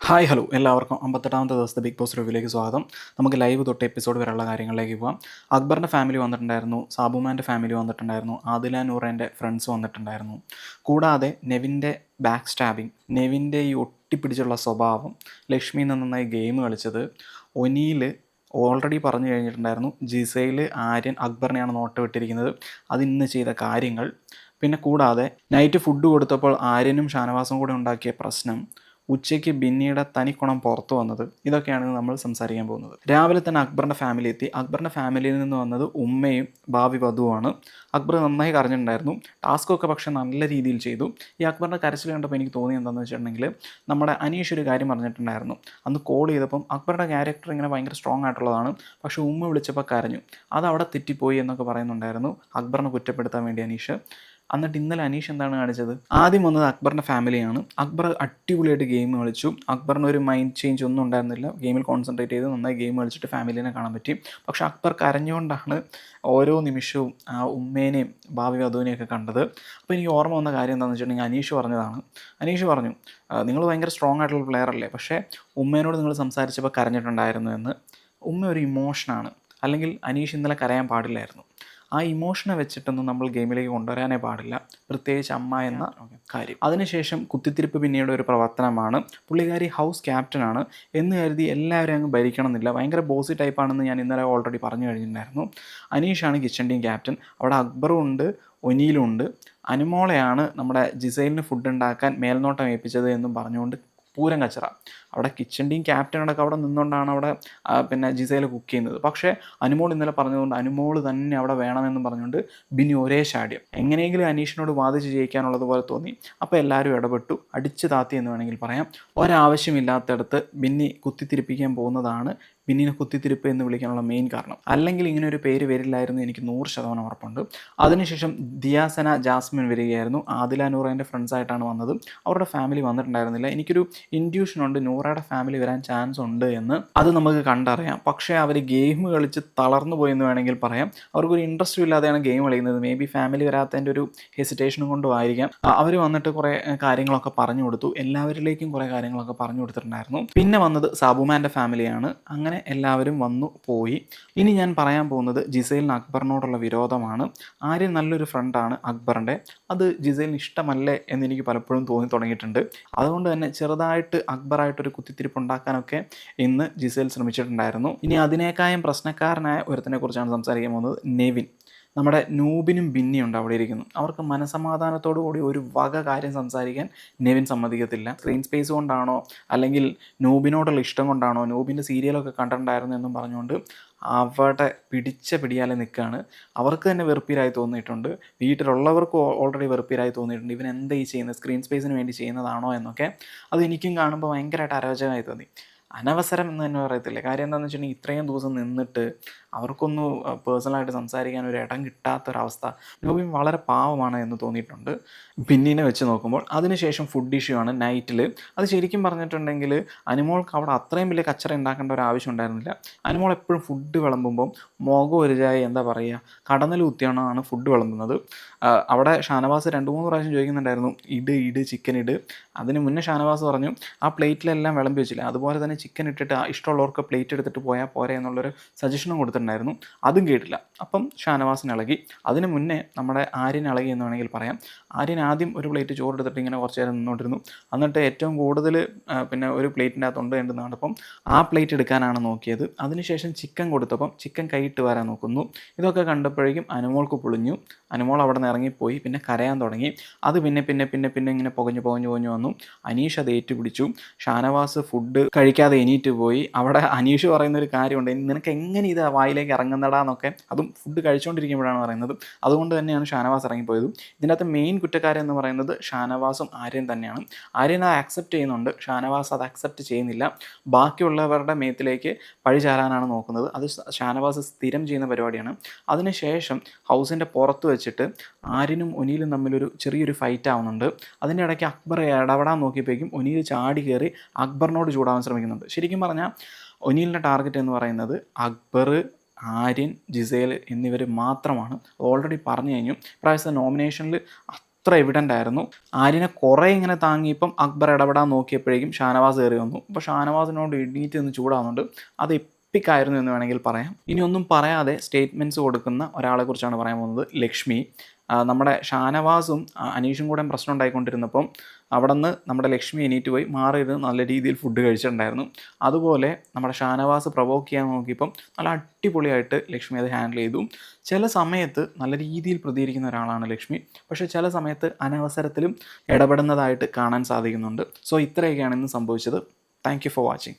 Hi hello എല്ലാവർക്കും 58ാമത്തെ ദിവസത്തെ big boss റിവ്യൂലേക്ക് സ്വാഗതം. നമുക്ക് ലൈവ് തൊട്ട് എപ്പിസോഡ് വരെയുള്ള കാര്യങ്ങളിലേക്ക് പോകാം. അക്ബറിൻ്റെ ഫാമിലി വന്നിട്ടുണ്ടായിരുന്നു, സാബുമാൻ്റെ ഫാമിലി വന്നിട്ടുണ്ടായിരുന്നു, ആദില നൂറേൻ്റെ ഫ്രണ്ട്സ് വന്നിട്ടുണ്ടായിരുന്നു. കൂടാതെ നെവിൻ്റെ ബാക്ക് സ്റ്റാബിങ്, നെവിൻ്റെ ഈ ഒട്ടിപ്പിടിച്ചുള്ള സ്വഭാവം, ലക്ഷ്മി നന്നായി ഗെയിം കളിച്ചത്, ഒനീൽ ഓൾറെഡി പറഞ്ഞു കഴിഞ്ഞിട്ടുണ്ടായിരുന്നു ജിസയിൽ ആര്യൻ അക്ബറിനെയാണ് നോട്ട് വിട്ടിരിക്കുന്നത്, അതിന്ന് ചെയ്ത കാര്യങ്ങൾ. പിന്നെ കൂടാതെ നൈറ്റ് ഫുഡ് കൊടുത്തപ്പോൾ ആര്യനും ഷാനവാസും കൂടെ ഉണ്ടാക്കിയ പ്രശ്നം, ഉച്ചയ്ക്ക് ബിന്നിയുടെ തനിക്കുണം പുറത്തു വന്നത്, ഇതൊക്കെയാണ് നമ്മൾ സംസാരിക്കാൻ പോകുന്നത്. രാവിലെ തന്നെ അക്ബറിൻ്റെ ഫാമിലി എത്തി. അക്ബറിൻ്റെ ഫാമിലിയിൽ നിന്ന് വന്നത് ഉമ്മയും ഭാവി വധുവാണ്. അക്ബർ നന്നായി കരഞ്ഞിട്ടുണ്ടായിരുന്നു. ടാസ്കൊക്കെ പക്ഷേ നല്ല രീതിയിൽ ചെയ്തു. ഈ അക്ബറിൻ്റെ കരച്ചിൽ കണ്ടപ്പോൾ എനിക്ക് തോന്നി എന്താണെന്ന് വെച്ചിട്ടുണ്ടെങ്കിൽ, നമ്മുടെ അനീഷ് ഒരു കാര്യം പറഞ്ഞിട്ടുണ്ടായിരുന്നു. അന്ന് കോൾ ചെയ്തപ്പം അക്ബറുടെ ക്യാരക്ടർ ഇങ്ങനെ ഭയങ്കര സ്ട്രോങ് ആയിട്ടുള്ളതാണ്, പക്ഷേ ഉമ്മ വിളിച്ചപ്പോൾ കരഞ്ഞു, അതവിടെ തെറ്റിപ്പോയി എന്നൊക്കെ പറയുന്നുണ്ടായിരുന്നു അക്ബറിനെ കുറ്റപ്പെടുത്താൻ വേണ്ടി അനീഷ്. എന്നിട്ട് ഇന്നലെ അനീഷ് എന്താണ് കാണിച്ചത്? ആദ്യം വന്നത് അക്ബറിൻ്റെ ഫാമിലിയാണ്. അക്ബർ അടിപൊളിയായിട്ട് ഗെയിം കളിച്ചു. അക്ബറിന് ഒരു മൈൻഡ് ചേഞ്ച് ഒന്നും ഉണ്ടായിരുന്നില്ല. ഗെയിമിൽ കോൺസെൻട്രേറ്റ് ചെയ്ത് നന്നായി ഗെയിം കളിച്ചിട്ട് ഫാമിലിനെ കാണാൻ പറ്റി. പക്ഷേ അക്ബർ കരഞ്ഞുകൊണ്ടാണ് ഓരോ നിമിഷവും ആ ഉമ്മേനെയും ഭാവി വധുവിനെയൊക്കെ കണ്ടത്. അപ്പോൾ എനിക്ക് ഓർമ്മ വന്ന കാര്യം എന്താണെന്ന് വെച്ചിട്ടുണ്ടെങ്കിൽ, അനീഷ് പറഞ്ഞതാണ്. അനീഷ് പറഞ്ഞു, നിങ്ങൾ ഭയങ്കര സ്ട്രോങ് ആയിട്ടുള്ള പ്ലെയർ അല്ലേ, പക്ഷേ ഉമ്മേനോട് നിങ്ങൾ സംസാരിച്ചപ്പോൾ കരഞ്ഞിട്ടുണ്ടായിരുന്നു എന്ന്. ഉമ്മ ഒരു ഇമോഷനാണ്, അല്ലെങ്കിൽ അനീഷ് ഇന്നലെ കരയാൻ പാടില്ലായിരുന്നു. ആ ഇമോഷനെ വെച്ചിട്ടൊന്നും നമ്മൾ ഗെയിമിലേക്ക് കൊണ്ടുവരാനേ പാടില്ല, പ്രത്യേകിച്ച് അമ്മ എന്ന കാര്യം. അതിനുശേഷം കുത്തിത്തിരിപ്പ് പിന്നീട് ഒരു പ്രവർത്തനമാണ്. പുള്ളിക്കാരി ഹൗസ് ക്യാപ്റ്റനാണ് എന്ന് കരുതി എല്ലാവരും അങ്ങ് ഭരിക്കണം എന്നില്ല. ഭയങ്കര ബോസി ടൈപ്പാണെന്ന് ഞാൻ ഇന്നലെ ഓൾറെഡി പറഞ്ഞു കഴിഞ്ഞിട്ടുണ്ടായിരുന്നു. അനീഷാണ് കിച്ചൺ ടീം ക്യാപ്റ്റൻ. അവിടെ അക്ബറും ഉണ്ട്, ഒനീലും ഉണ്ട്. അനുമോളെയാണ് നമ്മുടെ ജിസൈലിന് ഫുഡ് ഉണ്ടാക്കാൻ മേൽനോട്ടം ഏൽപ്പിച്ചത് എന്നും പറഞ്ഞുകൊണ്ട് പൂരം കച്ചറ. അവിടെ കിച്ചൺ ടീം ക്യാപ്റ്റനോടൊക്കെ അവിടെ നിന്നുകൊണ്ടാണ് അവിടെ പിന്നെ ജിസയിൽ കുക്ക് ചെയ്യുന്നത്. പക്ഷേ അനുമോൾ ഇന്നലെ പറഞ്ഞതുകൊണ്ട് അനുമോൾ തന്നെ അവിടെ വേണമെന്ന് പറഞ്ഞുകൊണ്ട് ബിന്നി ഒരേ ശാഠ്യം. എങ്ങനെയെങ്കിലും അനീഷിനോട് വാദിച്ച് ജയിക്കാനുള്ളത് പോലെ തോന്നി. അപ്പോൾ എല്ലാവരും ഇടപെട്ടു, അടിച്ചു താത്തി എന്ന് വേണമെങ്കിൽ പറയാം. ഒരാവശ്യമില്ലാത്തടത്ത് ബിന്നി കുത്തിത്തിരിപ്പിക്കാൻ പോകുന്നതാണ് ബിന്നിനെ കുത്തിത്തിരിപ്പ് എന്ന് വിളിക്കാനുള്ള മെയിൻ കാരണം. അല്ലെങ്കിൽ ഇങ്ങനെ ഒരു പേര് വരില്ലായിരുന്നു, എനിക്ക് 100% ഉറപ്പുണ്ട്. അതിനുശേഷം ദിയാസന ജാസ്മിൻ വരികയായിരുന്നു. ആദില നൂറേൻ്റെ ഫ്രണ്ട്സായിട്ടാണ് വന്നത്. അവരുടെ ഫാമിലി വന്നിട്ടുണ്ടായിരുന്നില്ല. എനിക്കൊരു ഇൻഡ്യൂഷനുണ്ട് നൂറയുടെ ഫാമിലി വരാൻ ചാൻസ് ഉണ്ട് എന്ന്. അത് നമുക്ക് കണ്ടറിയാം. പക്ഷേ അവർ ഗെയിം കളിച്ച് തളർന്നു പോയെന്ന് വേണമെങ്കിൽ പറയാം. അവർക്കൊരു ഇൻട്രസ്റ്റും ഇല്ലാതെയാണ് ഗെയിം കളിക്കുന്നത്. മേ ബി ഫാമിലി വരാത്തതിൻ്റെ ഒരു ഹെസിറ്റേഷനും കൊണ്ടും ആയിരിക്കാം. അവർ വന്നിട്ട് കുറേ കാര്യങ്ങളൊക്കെ പറഞ്ഞു കൊടുത്തു. എല്ലാവരിലേക്കും കുറേ കാര്യങ്ങളൊക്കെ പറഞ്ഞു കൊടുത്തിട്ടുണ്ടായിരുന്നു. പിന്നെ വന്നത് സാബുമാൻ്റെ ഫാമിലിയാണ്. അങ്ങനെ എല്ലാവരും വന്നു പോയി. ഇനി ഞാൻ പറയാൻ പോകുന്നത് ജിസൈലിന് അക്ബറിനോടുള്ള വിരോധമാണ്. ആര്യൻ നല്ലൊരു ഫ്രണ്ടാണ് അക്ബറിൻ്റെ. അത് ജിസൈലിന് ഇഷ്ടമല്ലേ എന്നെനിക്ക് പലപ്പോഴും തോന്നി തുടങ്ങിയിട്ടുണ്ട്. അതുകൊണ്ട് തന്നെ ചെറുതായിട്ട് അക്ബറായിട്ടൊരു കുത്തിത്തിരിപ്പ് ഉണ്ടാക്കാനൊക്കെ ഇന്ന് ജിസൈൽ ശ്രമിച്ചിട്ടുണ്ടായിരുന്നു. ഇനി അതിനേക്കാളും പ്രശ്നക്കാരനായ ഒരുത്തനെ കുറിച്ചാണ് സംസാരിക്കാൻ പോകുന്നത്, നെവിൻ. നമ്മുടെ നൂബിനും ബിന്നിയുണ്ട് അവിടെ ഇരിക്കുന്നു. അവർക്ക് മനസമാധാനത്തോടു കൂടി ഒരു വക കാര്യം സംസാരിക്കാൻ നെവിൻ സമ്മതിക്കത്തില്ല. സ്ക്രീൻ സ്പേസ് കൊണ്ടാണോ അല്ലെങ്കിൽ നൂബിനോടുള്ള ഇഷ്ടം കൊണ്ടാണോ, നൂബിൻ്റെ സീരിയലൊക്കെ കണ്ടിട്ടുണ്ടായിരുന്നു എന്നും പറഞ്ഞുകൊണ്ട് അവിടെ പിടിച്ച പിടിയാലെ നിൽക്കുകയാണ്. അവർക്ക് തന്നെ വെറുപ്പീരായി തോന്നിയിട്ടുണ്ട്, വീട്ടിലുള്ളവർക്ക് ഓൾറെഡി വെറുപ്പീരായി തോന്നിയിട്ടുണ്ട്. ഇവൻ എന്താ ഈ ചെയ്യുന്നത്, സ്ക്രീൻ സ്പേസിന് വേണ്ടി ചെയ്യുന്നതാണോ എന്നൊക്കെ. അത് എനിക്കും കാണുമ്പോൾ ഭയങ്കരമായിട്ട് അരോചകമായി തോന്നി. അനവസരം എന്ന് തന്നെ പറയത്തില്ലേ. കാര്യം എന്താണെന്ന് വെച്ചിട്ടുണ്ടെങ്കിൽ, ഇത്രയും ദിവസം നിന്നിട്ട് അവർക്കൊന്ന് പേഴ്സണലായിട്ട് സംസാരിക്കാൻ ഒരു ഇടം കിട്ടാത്തൊരവസ്ഥ. നൂബിൻ വളരെ പാവമാണ് എന്ന് തോന്നിയിട്ടുണ്ട് ബിന്നിനെ വെച്ച് നോക്കുമ്പോൾ. അതിനുശേഷം ഫുഡ് ഇഷ്യൂ ആണ് നൈറ്റിൽ. അത് ശരിക്കും പറഞ്ഞിട്ടുണ്ടെങ്കിൽ അനുമോൾക്ക് അവിടെ അത്രയും വലിയ കച്ചറ ഉണ്ടാക്കേണ്ട ഒരു ആവശ്യം ഉണ്ടായിരുന്നില്ല. അനുമോൾ എപ്പോഴും ഫുഡ് വിളമ്പുമ്പം മുഖം ഒരു ചായ എന്താ പറയുക, കടന്നൽ കുത്തിയാണ് ഫുഡ് വിളമ്പുന്നത്. അവിടെ ഷാനവാസ് 2-3 പ്രാവശ്യം ചോദിക്കുന്നുണ്ടായിരുന്നു, ഇട് ചിക്കൻ ഇട്. അതിന് മുന്നേ ഷാനവാസ് പറഞ്ഞു ആ പ്ലേറ്റിലെല്ലാം വിളമ്പി വെച്ചില്ല, അതുപോലെ തന്നെ ചിക്കൻ ഇട്ടിട്ട് ഇഷ്ടമുള്ളവർക്ക് പ്ലേറ്റ് എടുത്തിട്ട് പോയാൽ പോരെ എന്നുള്ളൊരു സജഷനും കൊടുത്തിട്ടുണ്ടായിരുന്നു. അതും കേട്ടില്ല. അപ്പം ഷാനവാസിന് ഇളകി. അതിന് മുന്നേ നമ്മുടെ ആര്യൻ ഇളകി എന്ന് വേണമെങ്കിൽ പറയാം. ആര്യൻ ആദ്യം ഒരു പ്ലേറ്റ് ചോറ് എടുത്തിട്ട് ഇങ്ങനെ കുറച്ച് നേരം നിന്നോണ്ടിരുന്നു. എന്നിട്ട് ഏറ്റവും കൂടുതൽ പിന്നെ ഒരു പ്ലേറ്റിൻ്റെ അകത്തുണ്ട് എന്ന് കണ്ടപ്പം ആ പ്ലേറ്റ് എടുക്കാനാണ് നോക്കിയത്. അതിനുശേഷം ചിക്കൻ കൊടുത്തപ്പം ചിക്കൻ കൈയിട്ട് വരാൻ നോക്കുന്നു. ഇതൊക്കെ കണ്ടപ്പോഴേക്കും അനുമോൾക്ക് പൊളിഞ്ഞു. അനുമോൾ അവിടെ നിന്ന് ഇറങ്ങിപ്പോയി. പിന്നെ കരയാൻ തുടങ്ങി. അത് പിന്നെ ഇങ്ങനെ പുകഞ്ഞു വന്നു. അനീഷ് അത് ഏറ്റുപിടിച്ചു. ഷാനവാസ് ഫുഡ് കഴിക്കാതെ എണീറ്റ് പോയി. അവിടെ അനീഷ് പറയുന്നൊരു കാര്യമുണ്ട്, നിനക്ക് എങ്ങനെ ഇത് വായിലേക്ക് ഇറങ്ങുന്നടാന്നൊക്കെ. അതും ഫുഡ് കഴിച്ചുകൊണ്ടിരിക്കുമ്പോഴാണ് പറയുന്നത്. അതുകൊണ്ട് തന്നെയാണ് ഷാനവാസ് ഇറങ്ങിപ്പോയത്. ഇതിൻ്റെ അകത്ത് മെയിൻ കുറ്റക്കാരൻ എന്ന് പറയുന്നത് ഷാനവാസും ആര്യൻ തന്നെയാണ്. ആര്യൻ അത് അക്സെപ്റ്റ് ചെയ്യുന്നുണ്ട്, ഷാനവാസ് അത് അക്സെപ്റ്റ് ചെയ്യുന്നില്ല. ബാക്കിയുള്ളവരുടെ മേത്തിലേക്ക് പഴി ചാരാനാണ് നോക്കുന്നത്. അത് ഷാനവാസ് സ്ഥിരം ചെയ്യുന്ന പരിപാടിയാണ്. അതിനുശേഷം ഹൗസിൻ്റെ പുറത്ത് വെച്ചിട്ട് ആര്യനും ഒനീലും തമ്മിലൊരു ചെറിയൊരു ഫൈറ്റ് ആവുന്നുണ്ട്. അതിൻ്റെ ഇടയ്ക്ക് അക്ബർ ഇടപെടാൻ നോക്കിയപ്പോഴേക്കും ഒനീൽ ചാടി കയറി അക്ബറിനോട് ചൂടാവാൻ ശ്രമിക്കുന്നുണ്ട്. ശരിക്കും പറഞ്ഞാൽ ഒനീലിൻ്റെ ടാർഗറ്റ് എന്ന് പറയുന്നത് അക്ബർ, ആര്യൻ, ജിസേൽ എന്നിവർ മാത്രമാണ്. ഓൾറെഡി പറഞ്ഞു കഴിഞ്ഞു. ഇപ്രാവശ്യത്തെ നോമിനേഷനിൽ അത്ര എവിഡൻ്റ് ആയിരുന്നു. ആര്യനെ കുറേ ഇങ്ങനെ താങ്ങിയപ്പം അക്ബർ ഇടപെടാൻ നോക്കിയപ്പോഴേക്കും ഷാനവാസ് കയറി വന്നു. അപ്പോൾ ഷാനവാസിനോട് എണീറ്റ് നിന്ന് ചൂടാവുന്നുണ്ട്. അത് എപ്പിക്കായിരുന്നു എന്ന് വേണമെങ്കിൽ പറയാം. ഇനി ഒന്നും പറയാതെ സ്റ്റേറ്റ്മെൻറ്റ്സ് കൊടുക്കുന്ന ഒരാളെക്കുറിച്ചാണ് പറയാൻ പോകുന്നത്, ലക്ഷ്മി. നമ്മുടെ ഷാനവാസും അനീഷും കൂടെ പ്രശ്നം ഉണ്ടായിക്കൊണ്ടിരുന്നപ്പം അവിടെ നിന്ന് നമ്മുടെ ലക്ഷ്മി എണീറ്റ് പോയി മാറിയിരുന്ന് നല്ല രീതിയിൽ ഫുഡ് കഴിച്ചിട്ടുണ്ടായിരുന്നു. അതുപോലെ നമ്മുടെ ഷാനവാസ് പ്രൊവോക്ക് ചെയ്യാൻ നോക്കിയപ്പം നല്ല അടിപൊളിയായിട്ട് ലക്ഷ്മി അത് ഹാൻഡിൽ ചെയ്തു. ചില സമയത്ത് നല്ല രീതിയിൽ പ്രതികരിക്കുന്ന ഒരാളാണ് ലക്ഷ്മി. പക്ഷേ ചില സമയത്ത് അനവസരത്തിലും ഇടപെടുന്നതായിട്ട് കാണാൻ സാധിക്കുന്നുണ്ട്. സോ ഇത്രയൊക്കെയാണ് ഇന്ന് സംഭവിച്ചത്. Thank you for watching.